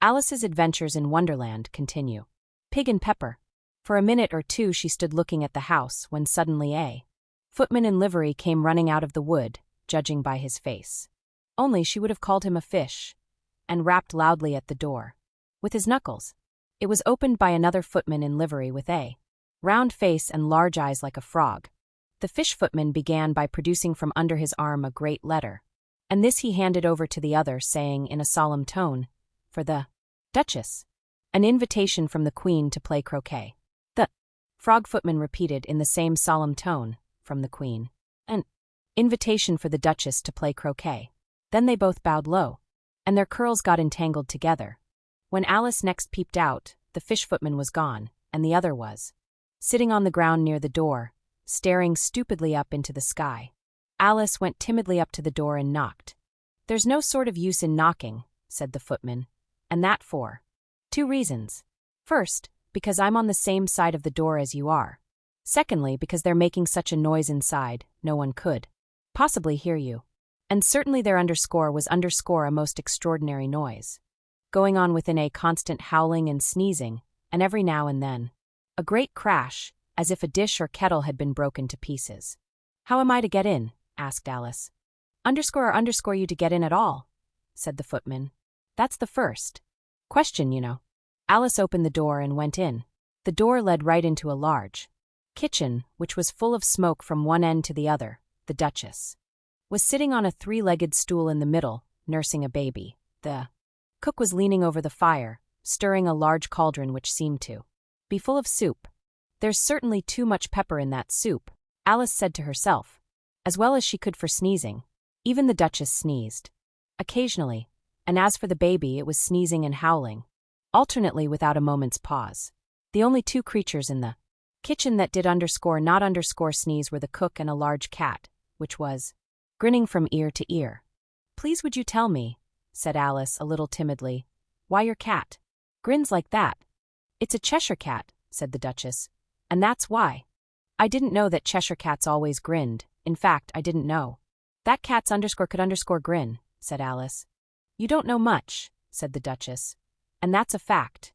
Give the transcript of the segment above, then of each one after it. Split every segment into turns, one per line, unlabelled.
Alice's adventures in Wonderland continue. Pig and Pepper. For a minute or two she stood looking at the house when suddenly a footman in livery came running out of the wood, judging by his face. Only she would have called him a fish, and rapped loudly at the door with his knuckles. It was opened by another footman in livery with a round face and large eyes like a frog. The fish footman began by producing from under his arm a great letter, and this he handed over to the other, saying in a solemn tone, "For the Duchess, an invitation from the Queen to play croquet." The frog footman repeated in the same solemn tone, "From the Queen. An invitation for the Duchess to play croquet." Then they both bowed low, and their curls got entangled together. When Alice next peeped out, the fish footman was gone, and the other was sitting on the ground near the door, staring stupidly up into the sky. Alice went timidly up to the door and knocked. "There's no sort of use in knocking," said the footman, "and that for 2 reasons. First, because I'm on the same side of the door as you are. Secondly, because they're making such a noise inside, no one could possibly hear you. And certainly their underscore was underscore a most extraordinary noise, going on within a constant howling and sneezing, and every now and then a great crash, as if a dish or kettle had been broken to pieces." "How am I to get in?" asked Alice. "Underscore or underscore you to get in at all," said the footman. "That's the first question, you know." Alice opened the door and went in. The door led right into a large kitchen, which was full of smoke from one end to the other. The Duchess was sitting on a 3-legged stool in the middle, nursing a baby. The cook was leaning over the fire, stirring a large cauldron which seemed to be full of soup. "There's certainly too much pepper in that soup," Alice said to herself, as well as she could for sneezing. Even the Duchess sneezed occasionally, and as for the baby, it was sneezing and howling alternately without a moment's pause. The only 2 creatures in the kitchen that did underscore not underscore sneeze were the cook and a large cat, which was grinning from ear to ear. "Please would you tell me," said Alice a little timidly, "why your cat grins like that?" "It's a Cheshire cat," said the Duchess, "and that's why." "I didn't know that Cheshire cats always grinned. In fact, I didn't know that cats underscore could underscore grin," said Alice. "You don't know much," said the Duchess, "and that's a fact."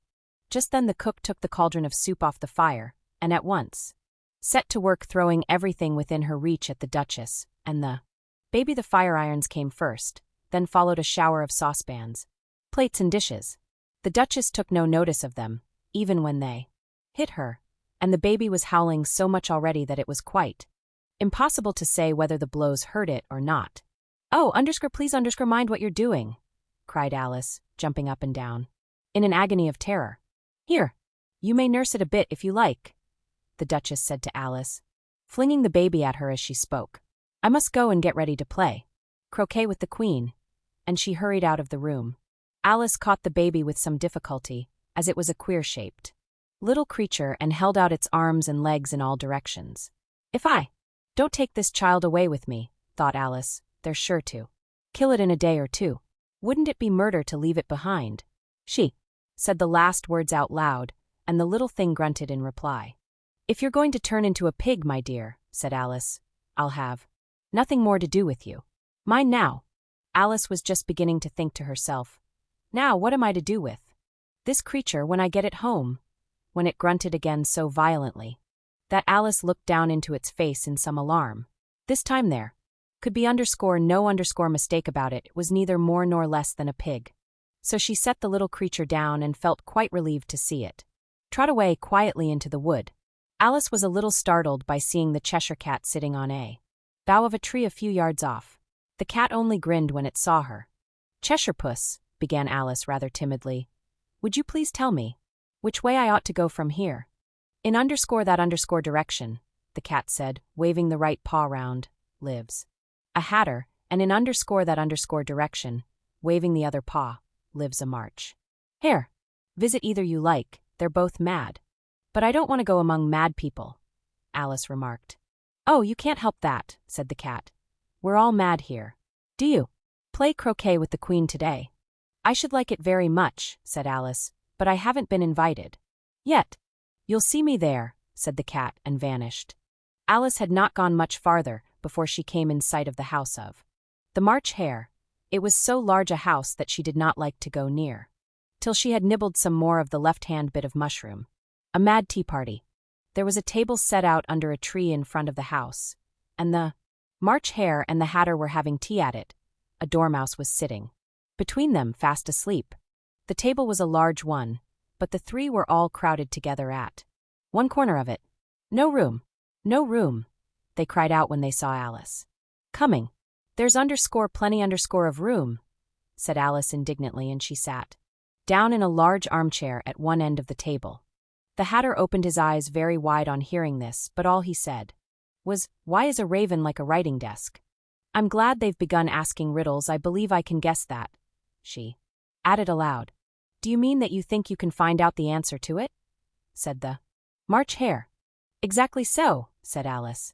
Just then the cook took the cauldron of soup off the fire, and at once set to work throwing everything within her reach at the Duchess and the baby. The fire irons came first, then followed a shower of saucepans, plates and dishes. The Duchess took no notice of them, even when they hit her, and the baby was howling so much already that it was quite impossible to say whether the blows hurt it or not. "Oh, underscore please underscore mind what you're doing," cried Alice, jumping up and down, in an agony of terror. "Here, you may nurse it a bit if you like," the Duchess said to Alice, flinging the baby at her as she spoke. "I must go and get ready to play croquet with the Queen," and she hurried out of the room. Alice caught the baby with some difficulty, as it was a queer-shaped little creature and held out its arms and legs in all directions. "If I don't take this child away with me," thought Alice, "they're sure to kill it in a day or 2. Wouldn't it be murder to leave it behind?" She said the last words out loud, and the little thing grunted in reply. "If you're going to turn into a pig, my dear," said Alice, "I'll have nothing more to do with you. Mind now." Alice was just beginning to think to herself, "Now what am I to do with this creature when I get it home?" when it grunted again so violently that Alice looked down into its face in some alarm. This time there could be underscore no underscore mistake about it. It was neither more nor less than a pig. So she set the little creature down and felt quite relieved to see it trot away quietly into the wood. Alice was a little startled by seeing the Cheshire cat sitting on a bough of a tree a few yards off. The cat only grinned when it saw her. "Cheshire Puss," began Alice rather timidly, "would you please tell me which way I ought to go from here?" "In underscore that underscore direction," the cat said, waving the right paw round, "lives a hatter, and in underscore that underscore direction," waving the other paw, "lives a March Hare. Visit either you like, they're both mad." "But I don't want to go among mad people," Alice remarked. "Oh, you can't help that," said the cat. "We're all mad here. Do you play croquet with the Queen today?" "I should like it very much," said Alice, "but I haven't been invited yet." "You'll see me there," said the cat, and vanished. Alice had not gone much farther before she came in sight of the house of the March Hare. It was so large a house that she did not like to go near. till she had nibbled some more of the left-hand bit of mushroom. A mad tea party. There was a table set out under a tree in front of the house, and the March Hare and the Hatter were having tea at it. A dormouse was sitting between them, fast asleep. The table was a large one, but the three were all crowded together at one corner of it. No room, no room, they cried out when they saw Alice coming. There's plenty of room, said Alice indignantly, and she sat down in a large armchair at one end of the table. The Hatter opened his eyes very wide on hearing this, but all he said was, "Why is a raven like a writing desk? I'm glad they've begun asking riddles. I believe I can guess that." She added aloud, "Do you mean that you think you can find out the answer to it?" said the March Hare. "Exactly so," said Alice.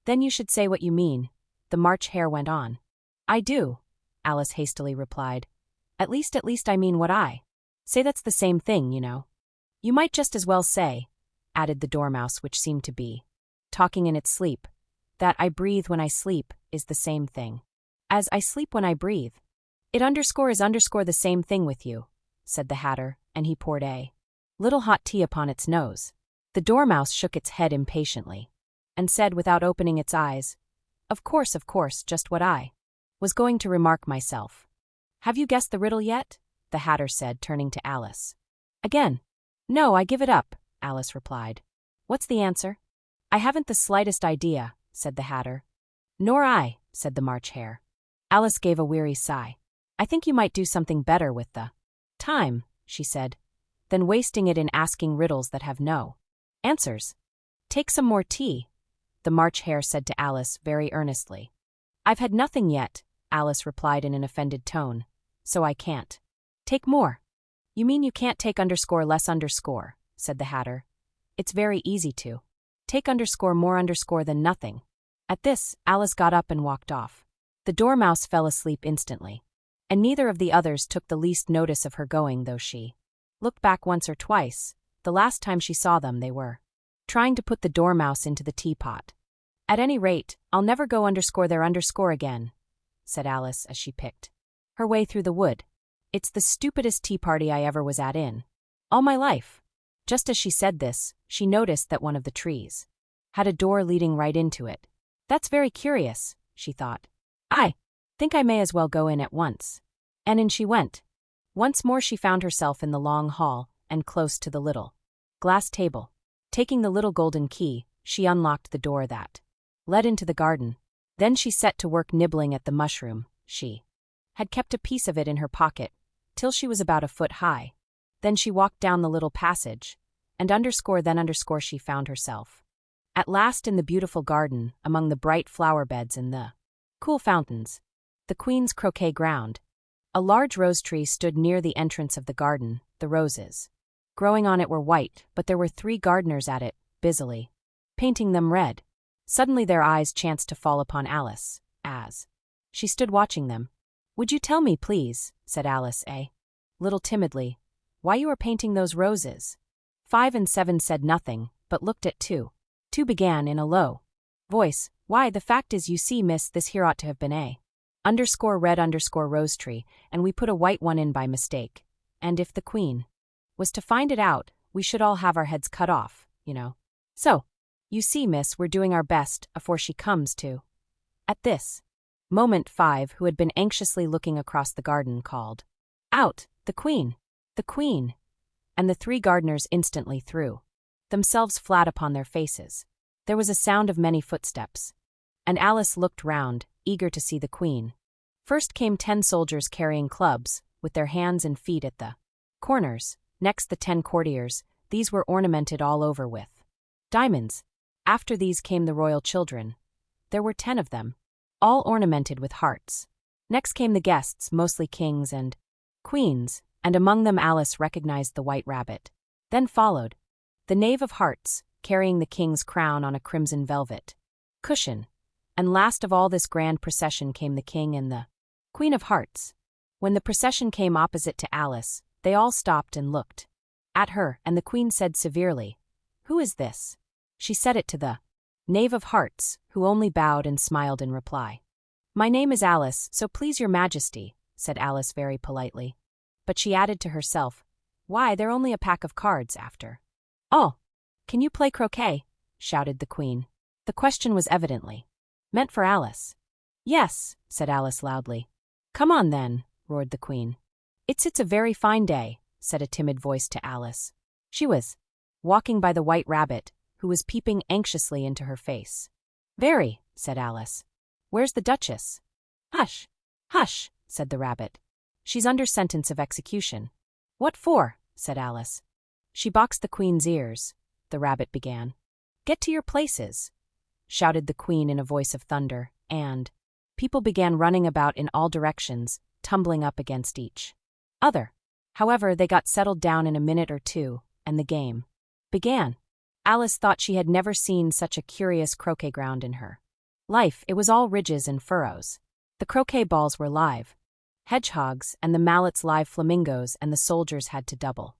"Then you should say what you mean," the March Hare went on. "I do," Alice hastily replied. At least I mean what I say. That's the same thing, you know." "You might just as well say," added the Dormouse, which seemed to be talking in its sleep, "that I breathe when I sleep is the same thing as I sleep when I breathe." "It is the same thing with you," said the Hatter, and he poured a little hot tea upon its nose. The Dormouse shook its head impatiently and said, without opening its eyes, Of course, just what I was going to remark myself." "Have you guessed the riddle yet?" the Hatter said, turning to Alice. "Again." "No, I give it up," Alice replied. "What's the answer?" "I haven't the slightest idea," said the Hatter. "Nor I," said the March Hare. Alice gave a weary sigh. "I think you might do something better with the time," she said, "than wasting it in asking riddles that have no answers. Take some more tea," the March Hare said to Alice very earnestly. "I've had nothing yet," Alice replied in an offended tone, "so I can't take more." "You mean you can't take less said the Hatter. "It's very easy to take more than nothing." At this, Alice got up and walked off. The Dormouse fell asleep instantly, and neither of the others took the least notice of her going, though she looked back once or twice. The last time she saw them, they were trying to put the Dormouse into the teapot. "At any rate, I'll never go there again," said Alice as she picked her way through the wood. "It's the stupidest tea party I ever was at in all my life." Just as she said this, she noticed that one of the trees had a door leading right into it. "That's very curious," she thought. "I think I may as well go in at once." And in she went. Once more she found herself in the long hall and close to the little glass table. Taking the little golden key, she unlocked the door that led into the garden. Then she set to work nibbling at the mushroom. She had kept a piece of it in her pocket till she was about a foot high. Then she walked down the little passage, and she found herself at last in the beautiful garden, among the bright flower beds and the cool fountains. The Queen's croquet ground. A large rose tree stood near the entrance of the garden. The roses growing on it were white, but there were 3 gardeners at it, busily painting them red. Suddenly their eyes chanced to fall upon Alice, as she stood watching them. "Would you tell me, please," said Alice, a little timidly, "why you are painting those roses?" 5 and 7 said nothing, but looked at 2. 2 began in a low voice, "Why, the fact is, you see, miss, this here ought to have been a _red_ rose tree, and we put a white one in by mistake. And if the Queen was to find it out, we should all have our heads cut off, you know. So, you see, miss, we're doing our best, afore she comes to." At this moment 5, who had been anxiously looking across the garden, called out, "The Queen! The Queen!" And the 3 gardeners instantly threw themselves flat upon their faces. There was a sound of many footsteps, and Alice looked round, eager to see the Queen. First came 10 soldiers carrying clubs, with their hands and feet at the corners. Next the 10 courtiers, these were ornamented all over with diamonds. After these came the royal children. There were 10 of them, all ornamented with hearts. Next came the guests, mostly kings and queens, and among them Alice recognized the White Rabbit. Then followed the Knave of Hearts, carrying the king's crown on a crimson velvet cushion. And last of all this grand procession came the king and the Queen of Hearts. When the procession came opposite to Alice, they all stopped and looked at her, and the Queen said severely, "Who is this?" She said it to the Knave of Hearts, who only bowed and smiled in reply. "My name is Alice, so please your Majesty," said Alice very politely. But she added to herself, Why, they're only a pack of cards after. Oh, can you play croquet? Shouted the queen. The question was evidently meant for Alice. Yes, said Alice loudly. Come on then, roared the queen. It's a very fine day, said a timid voice to Alice. She was walking by the White Rabbit, who was peeping anxiously into her face. Very, said Alice. Where's the Duchess? Hush, hush, said the rabbit. She's under sentence of execution. What for? Said Alice. She boxed the queen's ears, the rabbit began. Get to your places, shouted the queen in a voice of thunder, and people began running about in all directions, tumbling up against each other. However, they got settled down in a minute or two, and the game began. Alice thought she had never seen such a curious croquet ground in her life. It was all ridges and furrows. The croquet balls were live hedgehogs, and the mallets live flamingos, and the soldiers had to double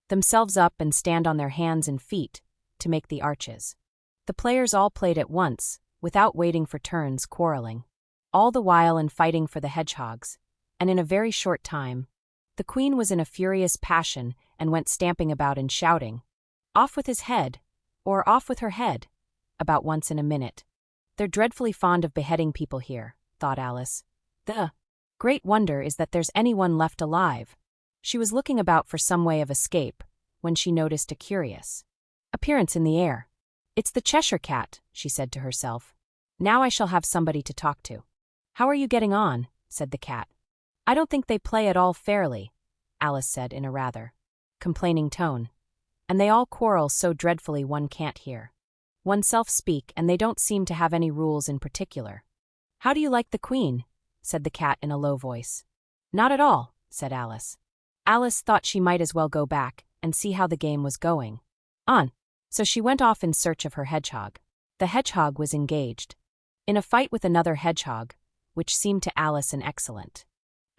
themselves up and stand on their hands and feet to make the arches. The players all played at once, without waiting for turns, quarreling all the while and fighting for the hedgehogs, and in a very short time, the queen was in a furious passion and went stamping about and shouting, "Off with his head," or "Off with her head," about once in a minute. They're dreadfully fond of beheading people here, thought Alice. The great wonder is that there's anyone left alive. She was looking about for some way of escape, when she noticed a curious appearance in the air. It's the Cheshire Cat, she said to herself. Now I shall have somebody to talk to. How are you getting on? Said the cat. I don't think they play at all fairly, Alice said in a rather complaining tone. And they all quarrel so dreadfully one can't hear oneself speak, and they don't seem to have any rules in particular. How do you like the queen? Said the cat in a low voice. Not at all, said Alice. Alice thought she might as well go back and see how the game was going on. So she went off in search of her hedgehog. The hedgehog was engaged in a fight with another hedgehog, which seemed to Alice an excellent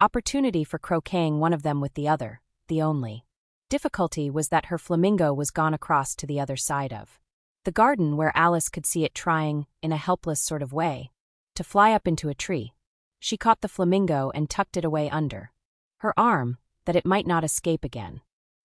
opportunity for croqueting one of them with the other. The only difficulty was that her flamingo was gone across to the other side of the garden, where Alice could see it trying, in a helpless sort of way, to fly up into a tree. She caught the flamingo and tucked it away under her arm, that it might not escape again.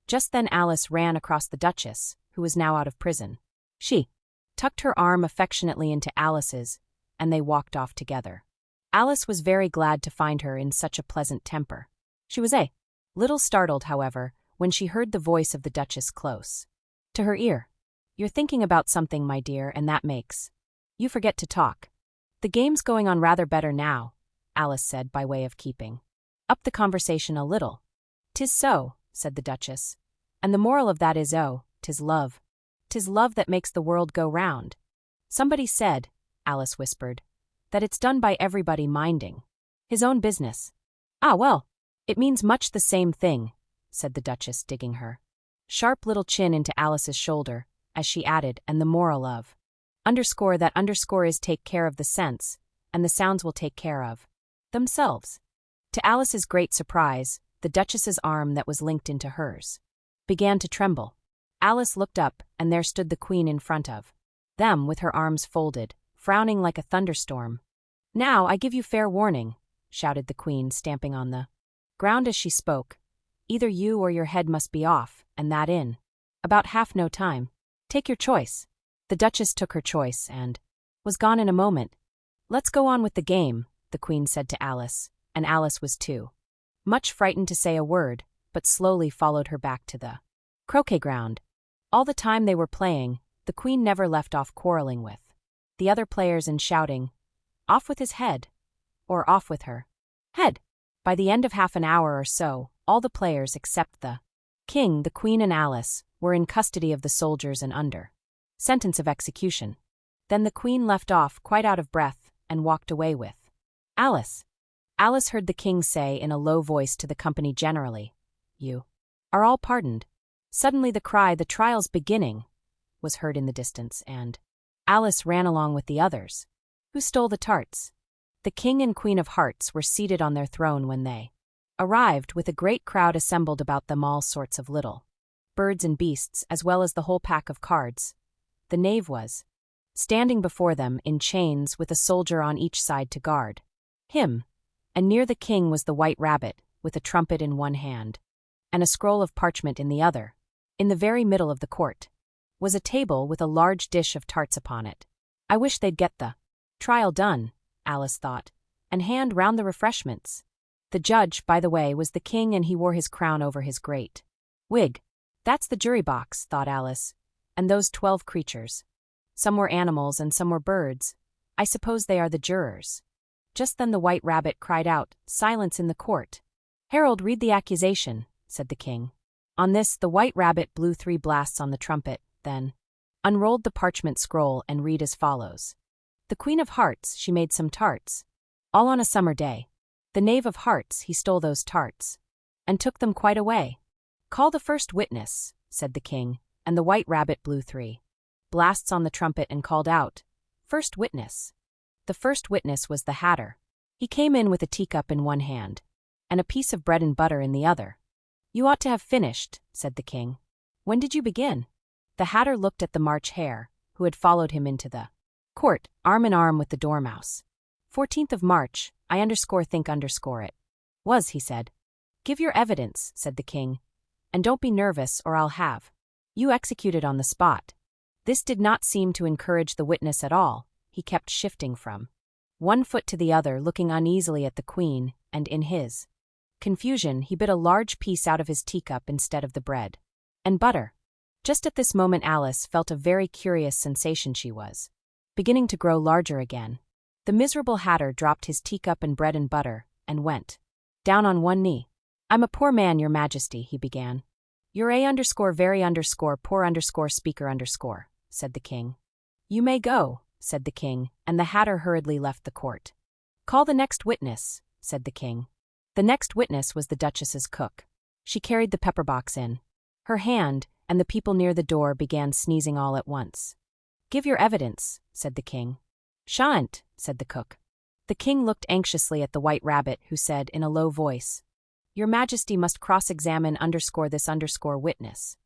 Just then Alice ran across the Duchess, who was now out of prison. She tucked her arm affectionately into Alice's, and they walked off together. Alice was very glad to find her in such a pleasant temper. She was a little startled, however, when she heard the voice of the Duchess close to her ear. You're thinking about something, my dear, and that makes you forget to talk. The game's going on rather better now, Alice said by way of keeping up the conversation a little. 'Tis so, said the Duchess. And the moral of that is, oh, 'tis love. 'Tis love that makes the world go round. Somebody said, Alice whispered, that it's done by everybody minding his own business. Ah, well, it means much the same thing, said the Duchess, digging her sharp little chin into Alice's shoulder, as she added, and the moral of underscore that underscore is take care of the sense, and the sounds will take care of themselves. To Alice's great surprise, the Duchess's arm that was linked into hers began to tremble. Alice looked up, and there stood the queen in front of them with her arms folded, frowning like a thunderstorm. Now I give you fair warning, shouted the queen, stamping on the ground as she spoke. Either you or your head must be off, and that in about half no time. Take your choice. The Duchess took her choice and was gone in a moment. Let's go on with the game, the queen said to Alice, and Alice was too much frightened to say a word, but slowly followed her back to the croquet ground. All the time they were playing, the queen never left off quarreling with the other players and shouting, "Off with his head," or "Off with her head." By the end of half an hour or so, all the players except the king, the queen, and Alice were in custody of the soldiers and under sentence of execution. Then the queen left off, quite out of breath, and walked away with Alice. Alice heard the king say in a low voice to the company generally, "You are all pardoned." Suddenly the cry, "The trial's beginning," was heard in the distance, and Alice ran along with the others. Who stole the tarts? The king and queen of hearts were seated on their throne when they arrived, with a great crowd assembled about them, all sorts of little birds and beasts, as well as the whole pack of cards. The knave was standing before them in chains, with a soldier on each side to guard him, and near the king was the White Rabbit, with a trumpet in one hand and a scroll of parchment in the other. In the very middle of the court was a table with a large dish of tarts upon it. I wish they'd get the trial done, Alice thought, and hand round the refreshments. The judge, by the way, was the king, and he wore his crown over his great wig. That's the jury box, thought Alice, and those 12 creatures. Some were animals and some were birds. I suppose they are the jurors. Just then the White Rabbit cried out, "Silence in the court." "Herald, read the accusation," said the king. On this, the White Rabbit blew 3 blasts on the trumpet, then unrolled the parchment scroll and read as follows. "The Queen of Hearts, she made some tarts, all on a summer day. The Knave of Hearts, he stole those tarts, and took them quite away." "Call the first witness," said the king, and the White Rabbit blew 3 blasts on the trumpet and called out, "First witness." The first witness was the Hatter. He came in with a teacup in one hand, and a piece of bread and butter in the other. "You ought to have finished," said the king. "When did you begin?" The Hatter looked at the March Hare, who had followed him into the court, arm in arm with the Dormouse. 14th of March, I think it. "Was," he said. "Give your evidence," said the king, "and don't be nervous or I'll have you executed on the spot." This did not seem to encourage the witness at all. He kept shifting from one foot to the other, looking uneasily at the queen, and in his confusion he bit a large piece out of his teacup instead of the bread and butter. Just at this moment Alice felt a very curious sensation. She was beginning to grow larger again. The miserable Hatter dropped his teacup and bread and butter, and went down on one knee. "I'm a poor man, your majesty," he began. "You're a_very_poor_ speaker_, said the king. "You may go," said the king, and the Hatter hurriedly left the court. "Call the next witness," said the king. The next witness was the Duchess's cook. She carried the pepper box in her hand, and the people near the door began sneezing all at once. "Give your evidence," said the king. "Shan't," said the cook. The king looked anxiously at the White Rabbit, who said in a low voice, "Your majesty must cross-examine this witness."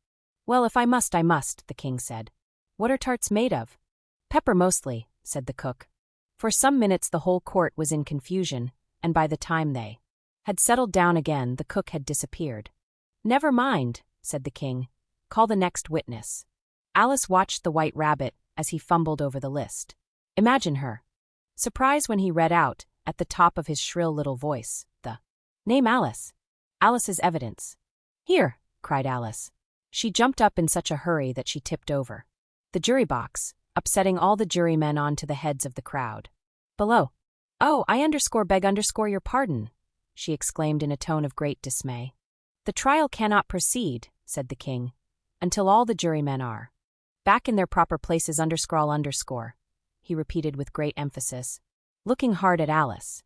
"Well, if I must, I must," the king said. "What are tarts made of?" "Pepper mostly," said the cook. For some minutes the whole court was in confusion, and by the time they had settled down again, the cook had disappeared. "Never mind," said the king. "Call the next witness." Alice watched the White Rabbit as he fumbled over the list. Imagine her surprise when he read out, at the top of his shrill little voice, the name Alice. Alice's evidence. "Here!" cried Alice. She jumped up in such a hurry that she tipped over the jury box, upsetting all the jurymen onto the heads of the crowd below. "Oh, I_beg_ your pardon," she exclaimed in a tone of great dismay. "The trial cannot proceed," said the king, "until all the jurymen are back in their proper places __," he repeated with great emphasis, looking hard at Alice.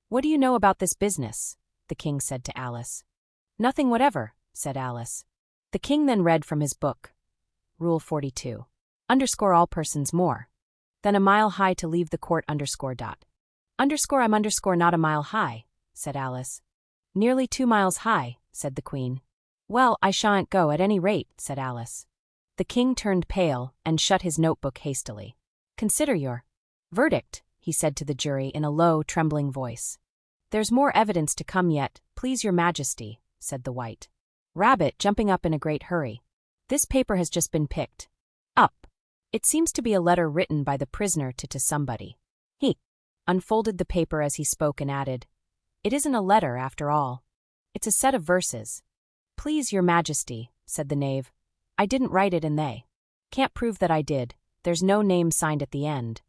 "What do you know about this business?" the king said to Alice. "Nothing whatever," said Alice. The king then read from his book, Rule 42. "All persons more than a mile high to leave the court _. I'm not a mile high," said Alice. "Nearly 2 miles high," said the queen. "Well, I shan't go at any rate," said Alice. The king turned pale and shut his notebook hastily. "Consider your verdict," he said to the jury in a low, trembling voice. "There's more evidence to come yet, please your majesty," said the White Rabbit, jumping up in a great hurry. "This paper has just been picked up. It seems to be a letter written by the prisoner to somebody." He unfolded the paper as he spoke and added, "It isn't a letter after all. It's a set of verses." "Please your majesty," said the knave, "I didn't write it and they can't prove that I did. There's no name signed at the end.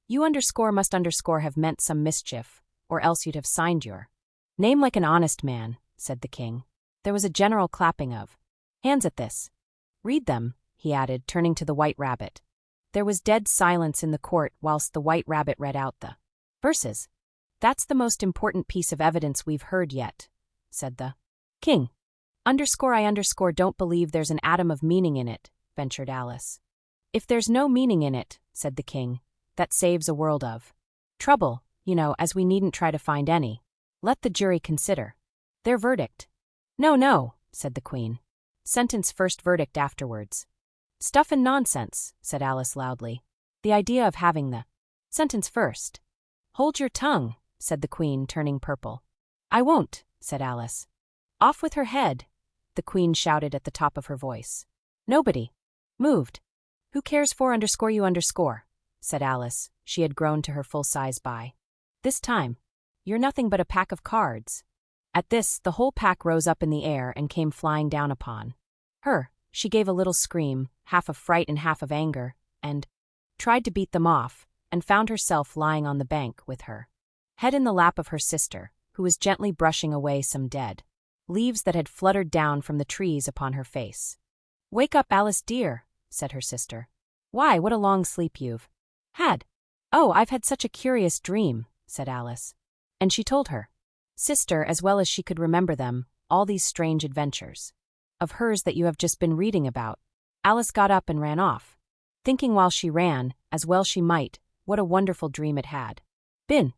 You must have meant some mischief, or else you'd have signed your name like an honest man," said the king. There was a general clapping of hands at this. "Read them," he added, turning to the White Rabbit. There was dead silence in the court whilst the White Rabbit read out the verses. "That's the most important piece of evidence we've heard yet," said the king. I don't believe there's an atom of meaning in it," ventured Alice. "If there's no meaning in it," said the king, "that saves a world of trouble, as we needn't try to find any. Let the jury consider their verdict." No, said the queen. "Sentence first, verdict afterwards." "Stuff and nonsense," said Alice loudly. "The idea of having the sentence first." "Hold your tongue," said the queen, turning purple. "I won't," said Alice. "Off with her head. the Queen shouted at the top of her voice. Nobody. Moved. Who cares for _you_? Said Alice. She had grown to her full size by this time. You're nothing but a pack of cards. At this, the whole pack rose up in the air and came flying down upon her. She gave a little scream, half of fright and half of anger, and tried to beat them off, and found herself lying on the bank with her head in the lap of her sister, who was gently brushing away some dead leaves that had fluttered down from the trees upon her face. Wake up, Alice dear, said her sister. Why, what a long sleep you've had. Oh, I've had such a curious dream, said Alice. And she told her sister, as well as she could remember them, all these strange adventures of hers that you have just been reading about. Alice got up and ran off, thinking while she ran, as well she might, what a wonderful dream it had been.